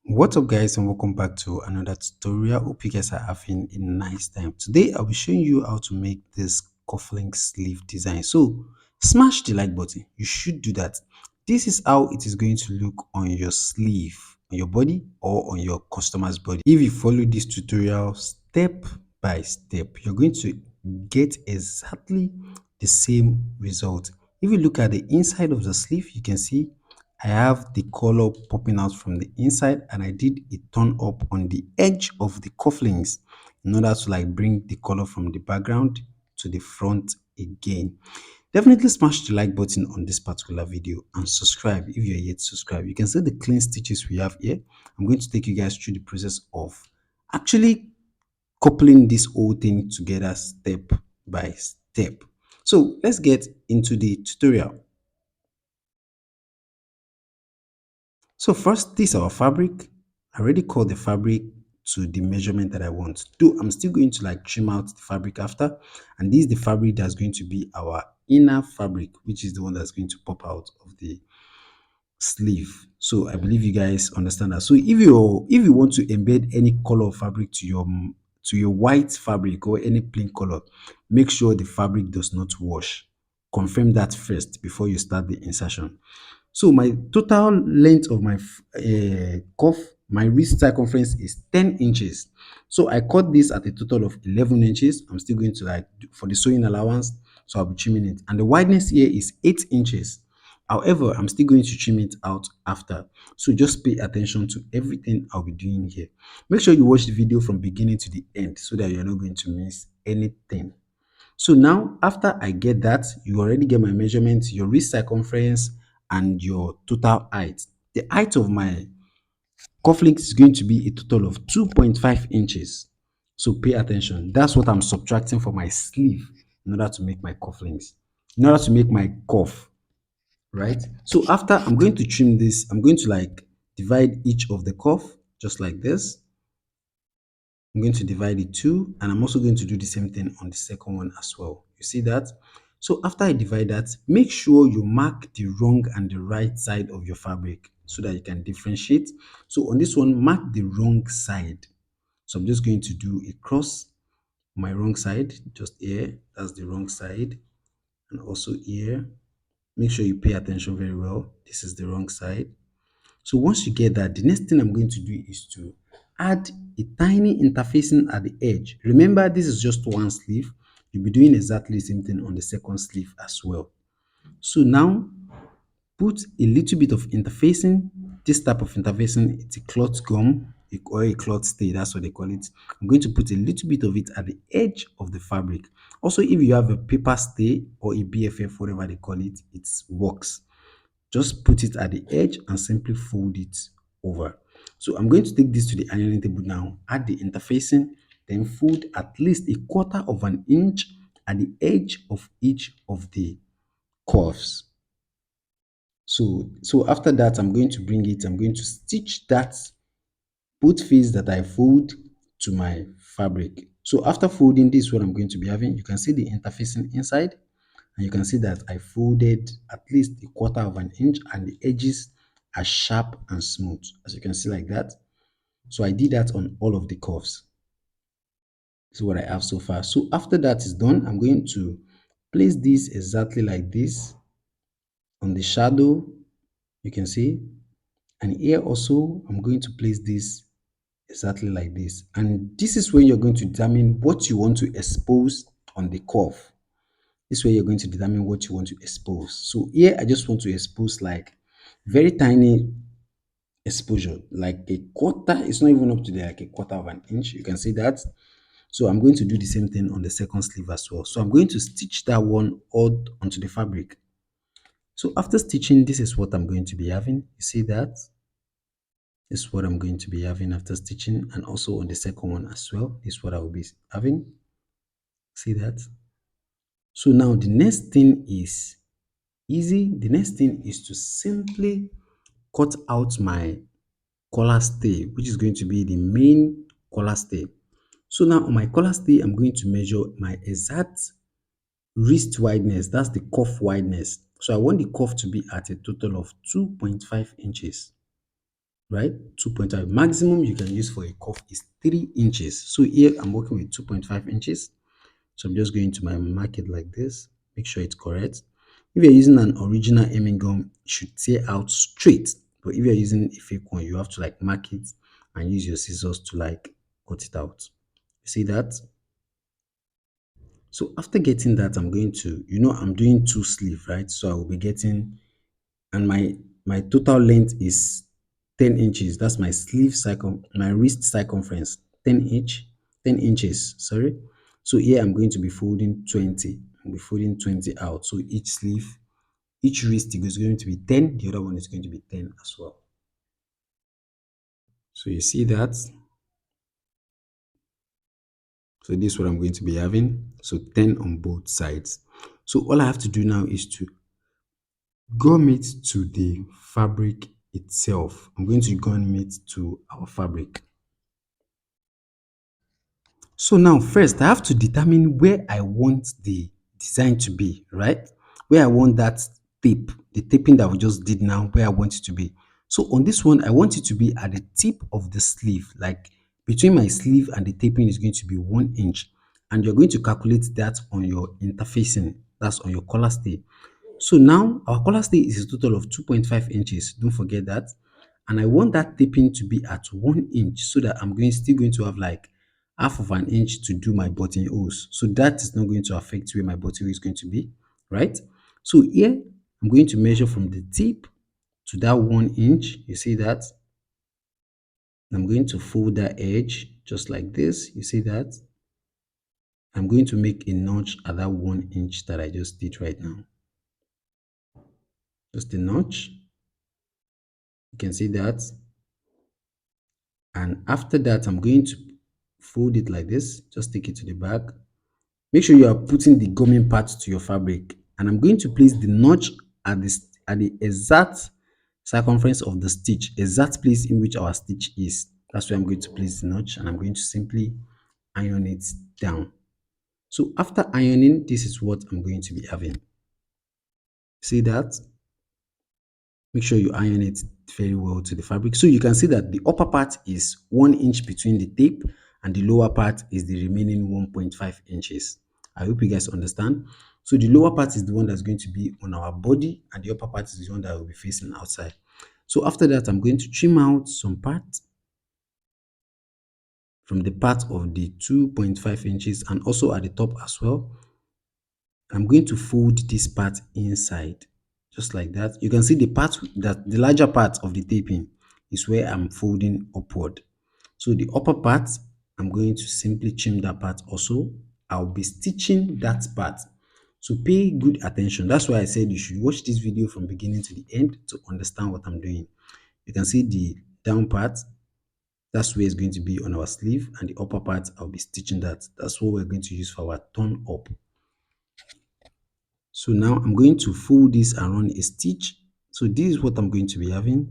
What's up guys, and welcome back to another tutorial. Hope you guys are having a nice time. Today I'll be showing you how to make this cufflink sleeve design. So smash the like button. You should do that. This is how it is going to look on your sleeve, on your body or on your customer's body. If you follow this tutorial step by step, you're going to get exactly the same result. If you look at the inside of the sleeve, you can see I have the color popping out from the inside, and I did a turn up on the edge of the cufflinks in order to like bring the color from the background to the front again. Definitely smash the like button on this particular video and subscribe if you're yet to subscribe. You can see the clean stitches we have here. I'm going to take you guys through the process of actually coupling this whole thing together step by step. So let's get into the tutorial. So first, this is our fabric. I already cut the fabric to the measurement that I want. Though I'm still going to like trim out the fabric after. And this is the fabric that's going to be our inner fabric, which is the one that's going to pop out of the sleeve. So I believe you guys understand that. So if you want to embed any color of fabric to your white fabric or any plain color, make sure the fabric does not wash. Confirm that first before you start the insertion. So my total length of my cuff, my wrist circumference is 10 inches. So I cut this at a total of 11 inches. I'm still going to like for the sewing allowance, so I'll be trimming it. And the wideness here is 8 inches. However, I'm still going to trim it out after. So just pay attention to everything I'll be doing here. Make sure you watch the video from beginning to the end so that you're not going to miss anything. So now, after I get that, you already get my measurements, your wrist circumference, and your total height. The height of my cufflinks is going to be a total of 2.5 inches. So pay attention. That's what I'm subtracting for my sleeve in order to make my cufflinks, in order to make my cuff, right? So after I'm going to trim this, I'm going to like divide each of the cuff just like this. I'm going to divide it two, and I'm also going to do the same thing on the second one as well. You see that? So after I divide that, make sure you mark the wrong and the right side of your fabric so that you can differentiate. So on this one, mark the wrong side. So I'm just going to do a cross my wrong side, just here. That's the wrong side. And also here. Make sure you pay attention very well. This is the wrong side. So once you get that, the next thing I'm going to do is to add a tiny interfacing at the edge. Remember, this is just one sleeve. You'll be doing exactly the same thing on the second sleeve as well. So now put a little bit of interfacing. This type of interfacing, it's a cloth gum or a cloth stay, that's what they call it. I'm going to put a little bit of it at the edge of the fabric. Also, if you have a paper stay or a BFF, whatever they call it, it works. Just put it at the edge and simply fold it over. So I'm going to take this to the ironing table now, add the interfacing, then fold at least a quarter of an inch at the edge of each of the curves. So after that, I'm going to stitch that both face that I fold to my fabric. So after folding, this is what I'm going to be having. You can see the interfacing inside, and you can see that I folded at least a quarter of an inch, and the edges are sharp and smooth, as you can see like that. So I did that on all of the curves. This is what I have so far. So after that is done, I'm going to place this exactly like this on the shadow, you can see. And here also, I'm going to place this exactly like this. And this is when you're going to determine what you want to expose on the curve. This way you're going to determine what you want to expose. So here I just want to expose like very tiny exposure, like a quarter. It's not even up to like a quarter of an inch. You can see that. So I'm going to do the same thing on the second sleeve as well. So I'm going to stitch that one all onto the fabric. So after stitching, this is what I'm going to be having. You see that? This is what I'm going to be having after stitching, and also on the second one as well. This is what I will be having. See that? So now the next thing is easy. The next thing is to simply cut out my collar stay, which is going to be the main collar stay. So now on my collar stay, I'm going to measure my exact wrist wideness. That's the cuff wideness. So I want the cuff to be at a total of 2.5 inches, right? 2.5 maximum you can use for a cuff is 3 inches. So here I'm working with 2.5 inches. So I'm just going to my market like this. Make sure it's correct. If you're using an original hemming gum, it should tear out straight. But if you're using a fake one, you have to like mark it and use your scissors to like cut it out. You see that? So after getting that, I'm going to, I'm doing two sleeve, right? So I will be getting, and my total length is 10 inches. That's my my wrist circumference, 10 inches, sorry. So here I'm going to be folding 20. I'll be folding 20 out. So each sleeve, each wrist is going to be 10, the other one is going to be 10 as well. So you see that? So this is what I'm going to be having. So 10 on both sides. So all I have to do now is to gum it to the fabric itself. I'm going to gum it to our fabric. So now first I have to determine where I want the design to be, right? Where I want that tape, the taping that we just did now, where I want it to be. So on this one, I want it to be at the tip of the sleeve, like between my sleeve and the taping is going to be 1 inch. And you're going to calculate that on your interfacing, that's on your collar stay. So now our collar stay is a total of 2.5 inches. Don't forget that. And I want that taping to be at 1 inch so that still going to have like half of an inch to do my buttonholes. So that is not going to affect where my buttonhole is going to be, right? So here I'm going to measure from the tip to that 1 inch. You see that? I'm going to fold that edge just like this. You see that? I'm going to make a notch at that 1 inch that I just did right now. Just a notch. You can see that. And after that, I'm going to fold it like this. Just take it to the back. Make sure you are putting the gumming part to your fabric. And I'm going to place the notch at the exact circumference of the stitch, exact place in which our stitch is. That's where I'm going to place the notch, and I'm going to simply iron it down. So after ironing, this is what I'm going to be having. See that? Make sure you iron it very well to the fabric. So you can see that the upper part is 1 inch between the tape and the lower part is the remaining 1.5 inches. I hope you guys understand. So the lower part is the one that's going to be on our body and the upper part is the one that will be facing outside. So after that, I'm going to trim out some part from the part of the 2.5 inches and also at the top as well. I'm going to fold this part inside, just like that. You can see the larger part of the taping is where I'm folding upward. So the upper part, I'm going to simply trim that part also. I'll be stitching that part. So pay good attention. That's why I said you should watch this video from beginning to the end to understand what I'm doing. You can see the down part, that's where it's going to be on our sleeve, and the upper part, I'll be stitching that. That's what we're going to use for our turn up. So now I'm going to fold this and run a stitch. So this is what I'm going to be having.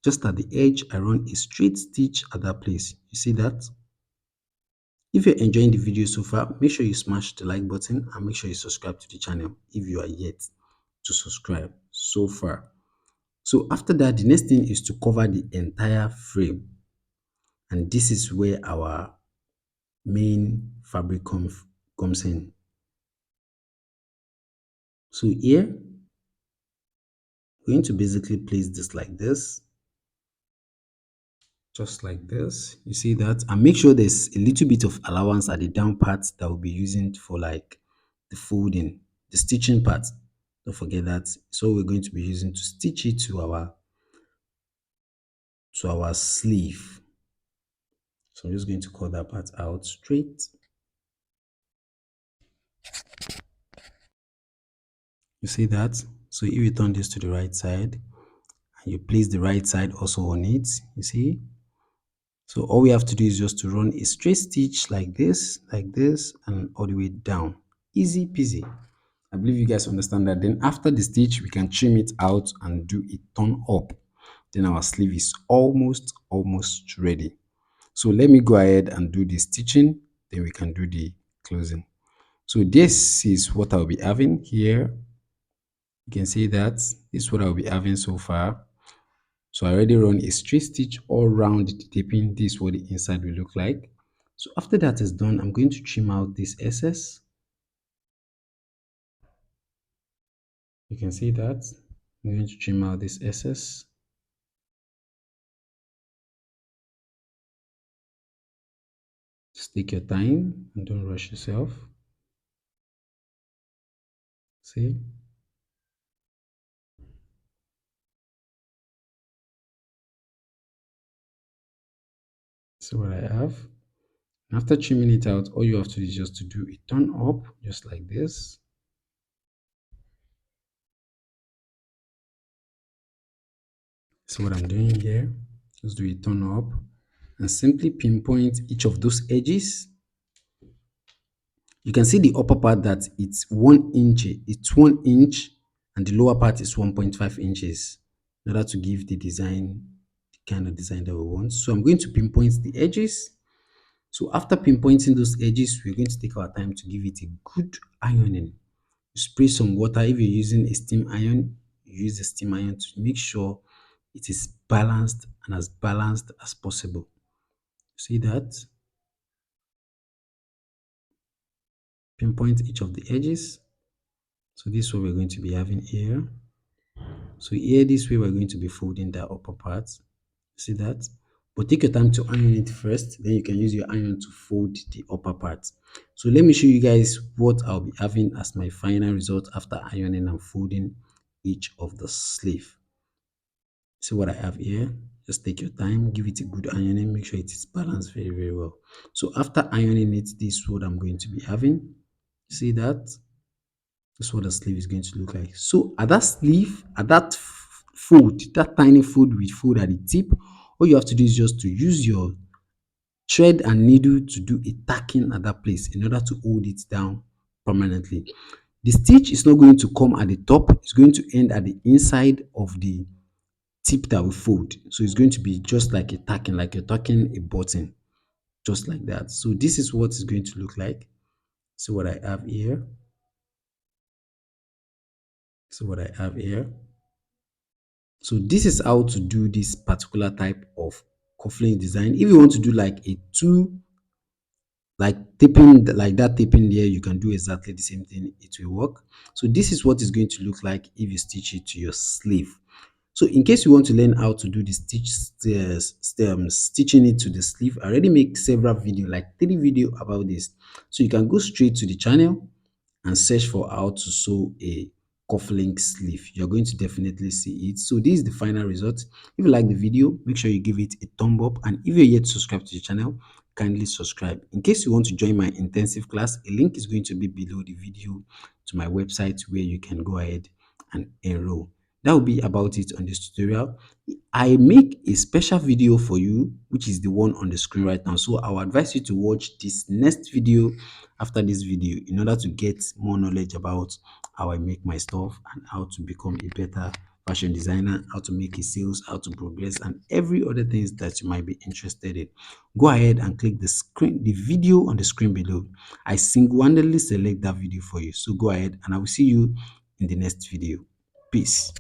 Just at the edge, I run a straight stitch at that place. You see that? If you're enjoying the video so far, make sure you smash the like button and make sure you subscribe to the channel if you are yet to subscribe so far. So after that, the next thing is to cover the entire frame. And this is where our main fabric comes in. So here, we're going to basically place this like this, just like this. You see that? And make sure there's a little bit of allowance at the down part that we'll be using for like the folding, the stitching part. Don't forget that. So we're going to be using to stitch it to our sleeve. So I'm just going to cut that part out straight. You see that? So if you turn this to the right side and you place the right side also on it, you see? So all we have to do is just to run a straight stitch like this, and all the way down. Easy peasy. I believe you guys understand that. Then after the stitch, we can trim it out and do a turn up. Then our sleeve is almost ready. So let me go ahead and do the stitching. Then we can do the closing. So this is what I'll be having here. You can see that this is what I'll be having so far. So I already run a straight stitch all around the taping. This is what the inside will look like. So after that is done, I'm going to trim out this excess. You can see that. I'm going to trim out this excess. Just take your time and don't rush yourself. See? See what I have? And after trimming it out, all you have to do is just to do a turn up, just like this. So what I'm doing here, just do a turn up and simply pinpoint each of those edges. You can see the upper part that it's 1 inch, it's 1 inch, and the lower part is 1.5 inches in order to give the design the kind of design that we want. So I'm going to pinpoint the edges. So after pinpointing those edges, we're going to take our time to give it a good ironing. Spray some water. If you're using a steam iron, you use a steam iron to make sure it is balanced and as balanced as possible. See that? Pinpoint each of the edges. So this is what we're going to be having here. So here, this way, we're going to be folding the upper part. See that? But take your time to iron it first. Then you can use your iron to fold the upper part. So let me show you guys what I'll be having as my final result after ironing and folding each of the sleeve. See what I have here? Just take your time, give it a good ironing, make sure it is balanced very, very well. So after ironing it, this is what I'm going to be having. See that? That's what the sleeve is going to look like. So at that sleeve, at that fold, that tiny fold with fold at the tip, all you have to do is just to use your thread and needle to do a tacking at that place in order to hold it down permanently. The stitch is not going to come at the top, it's going to end at the inside of the tip that we fold. So it's going to be just like a tacking, like you're tacking a button, just like that. So this is what it's going to look like. So what I have here. So what I have here. So this is how to do this particular type of cufflink design. If you want to do like a two, like taping, like that taping there, you can do exactly the same thing. It will work. So this is what it's going to look like if you stitch it to your sleeve. So in case you want to learn how to do the stitching it to the sleeve, I already make several video, like 3 video about this. So you can go straight to the channel and search for how to sew a cufflink sleeve. You're going to definitely see it. So this is the final result. If you like the video, make sure you give it a thumb up, and if you're yet to subscribe to the channel, kindly subscribe. In case you want to join my intensive class, a link is going to be below the video to my website where you can go ahead and enroll. That will be about it on this tutorial. I make a special video for you, which is the one on the screen right now. So I will advise you to watch this next video after this video in order to get more knowledge about how I make my stuff and how to become a better fashion designer, how to make a sales, how to progress, and every other things that you might be interested in. Go ahead and click the video on the screen below. I single-handedly select that video for you. So go ahead and I will see you in the next video. Peace.